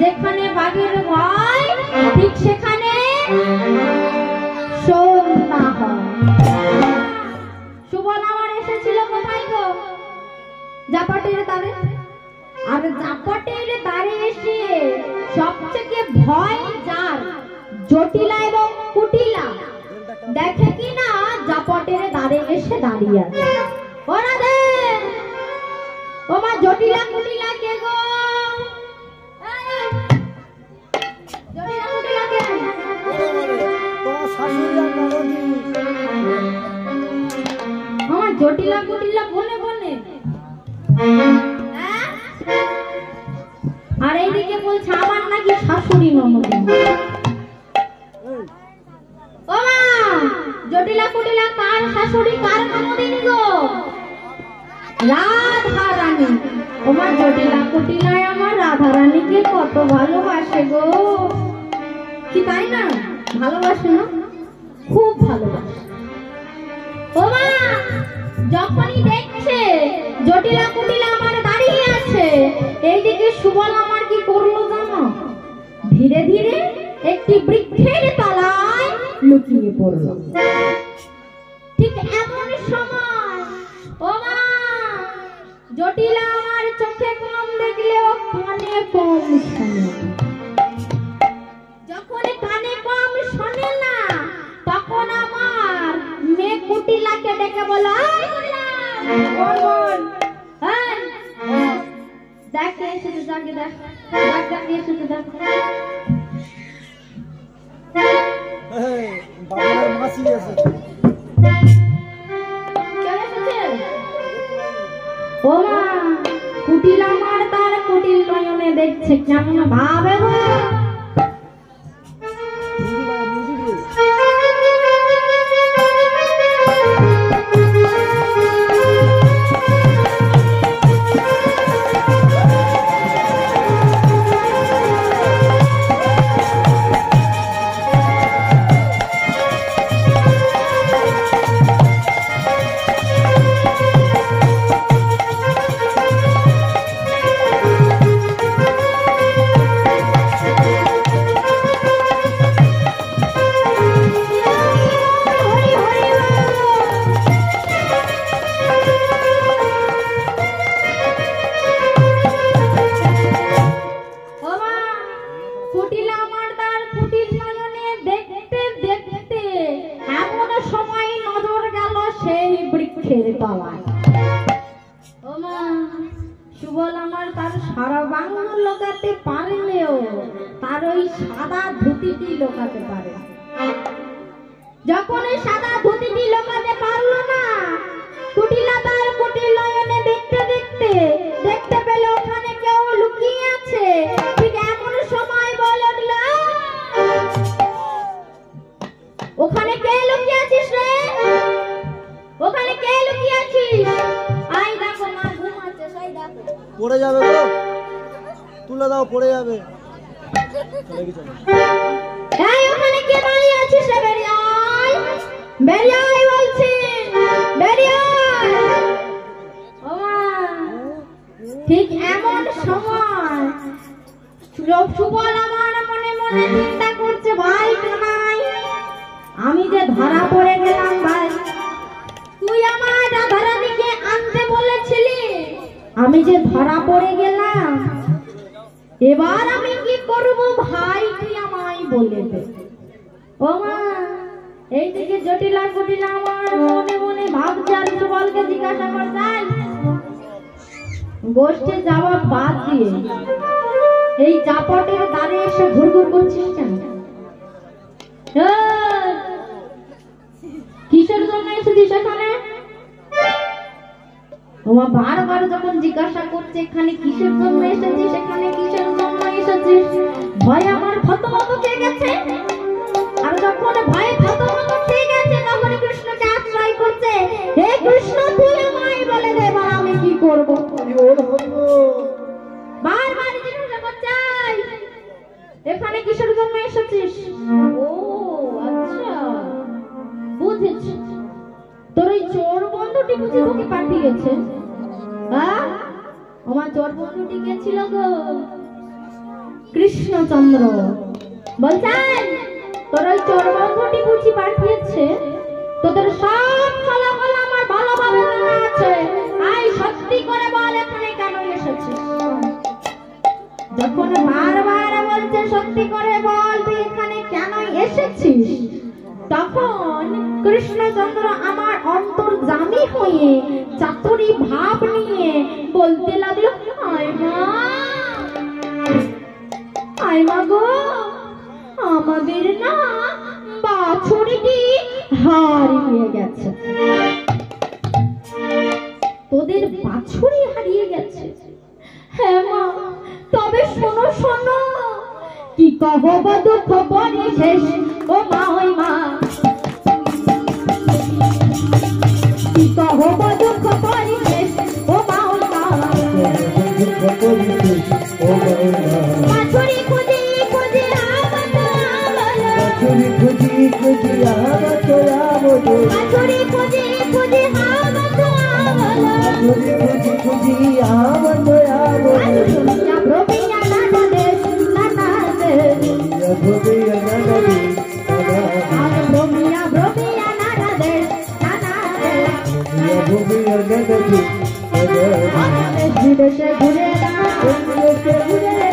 যেখানে বাঘের ভয় ঠিক সেখানে সন্ধ্যা হয়। সুবল আমার এসেছিল কোথায় গো? জাপাটের দ্বারে। আর জাপাটের দ্বারে এসে সবথেকে ভয় যার জটিলা এবং কুটিলা দেখে কিনা জাপাটের দ্বারে এসে দাঁড়িয়ে আছে। ওরা দে ও মা জটিলা কুটিলা কে গো? জটিলা কুটিলা কে? তোমার শাশুড়ি আর ননদি। আমার জটিলা কুটিলা বনে বনে। আর এইদিকে বলছে আমার নাকি শাশুড়ি ননদি। ও মা জটিলা কুটিলা কার শাশুড়ি কার ননদিনী গো? রাধা রানী। তোমার জটিলা কুটিলায় আমার রাধা রানীকে কত ভালোবাসে গো। কি তাই না? ভালোবাসে না? খুব ভালোবাসে। ও মা যখনই দেখছে জটিলা কুটিলা আমার দাঁড়িয়ে আছে, এইদিকে সুবল আমার কি করলো জানো? ধীরে ধীরে একটি বৃক্ষের তলায় লুকিয়ে পড়ল। ঠিক এমন সময় ও মা জটিলা আমার চোখে কম দেখলেও কানে কম শোনে। যখন কানে কম শোনে না তখন আমার মেয়ে কুটিলাকে ডেকে বলো, দেখ এসেছে, যাকে দেখ ডাক্তারকে এসেছে দেখ। বাবার মাসি এসেছে। ও মা কুটিলা আমার তার কুটিল নয়নে দেখছে কেমন ভাবে গো। সুবল আমার তার সারা বাংলা লোকাতে পারলেও তার ওই সাদা ধুতিটি লোকাতে পারে। যখন ওই সাদা ধুতিটি লোকাতে পারলো না, কুটিলা তার কুটিল নয়নে দেখতে দেখতে দেখতে পেল ওখানে কেউ লুকিয়ে আছে। ঠিক এমন সময় বলে উঠল, ওখানে কে লুকিয়ে আছিস রে? ওখানে কে লুকিয়ে আছিস? আই দেখো মা ঘুমাচ্ছে, সাই দেখো। পড়ে যাবে গো, তুলে দাও, পড়ে যাবে। এই ওখানে কে দাঁড়িয়ে আছিস রে? বেরিয়ে আয়, বেরিয়ে আয় বলছি, বেরিয়ে আয়। ও মা ঠিক এমন সময় সুবল আমার মনে মনে চিন্তা করছে, ভাই কানাই আমি যে ধরা পড়ে গেলাম ভাই। তুই আমার রাধারানীকে আনতে বলেছিলি, আমি যে ধরা পড়ে গেলাম, এবার আমি কি করব ভাই তুই আমায় বলে দে। ও মা এইদিকে জটিলা কুটিলা আমার মনে মনে ভাবছে আর সুবলকে জিজ্ঞাসা করছে। গোষ্ঠে যাওয়া বাদ দিয়ে এই জাপটের দ্বারে এসে ঘুরঘুর করছিস কেন? কিসের জন্য এসেছিস এখানে? ওমা বারবার যখন জিজ্ঞাসা করছে এখানে কিসের জন্য এসেছিস, এখানে কিসের জন্য এসেছিস, ভয় আমার থতমত খেয়ে গেছে। আর যখন ভয়ে থতমত খেয়ে গেছে তখন কৃষ্ণকে আশ্রয় করছে, হে কৃষ্ণ তুই আমায় বলে দে এবার আমি কি করব। বারবার জিজ্ঞাসা করছে এখানে কিসের জন্য এসেছিস? ও আচ্ছা বুঝেছি, তোর এই চোর বন্ধুটি বুঝি তোকে পাঠিয়েছে। আমার চোর বন্ধুটি কে ছিল গো? কৃষ্ণচন্দ্র বলছেন তোর ওই চোর বন্ধুটি বুঝি পাঠিয়েছে, তোদের সব ফলাফল আমার ভালোভাবে জানা আছে, আই সত্যি করে বল এখানে কেন এসেছিস। যখন বারবার বলছে সত্যি করে বল তুই এখানে কেন এসেছিস, তখন কৃষ্ণচন্দ্র আমার অন্তর্যামী হয়ে চাতুরী ভাব নিয়ে বলতে লাগলো, আয় মা গো, আমাদের না বাছুরিটি হারিয়ে গেছে। তোদের বাছুরি হারিয়ে গেছে? হ্যাঁ মা, তবে শোনো শোনো, কি কহব দুঃখ পরিশেষ ও মা, ওই মা, কি কহব দুঃখ পরিশেষ ও মা, ওই মা, বাছুরি খুঁজি খুঁজি বাছুরি খুঁজি খুঁজি বাছুরি খুঁজি খুঁজি বাছুরি খুঁজি খুঁজি ঘুরে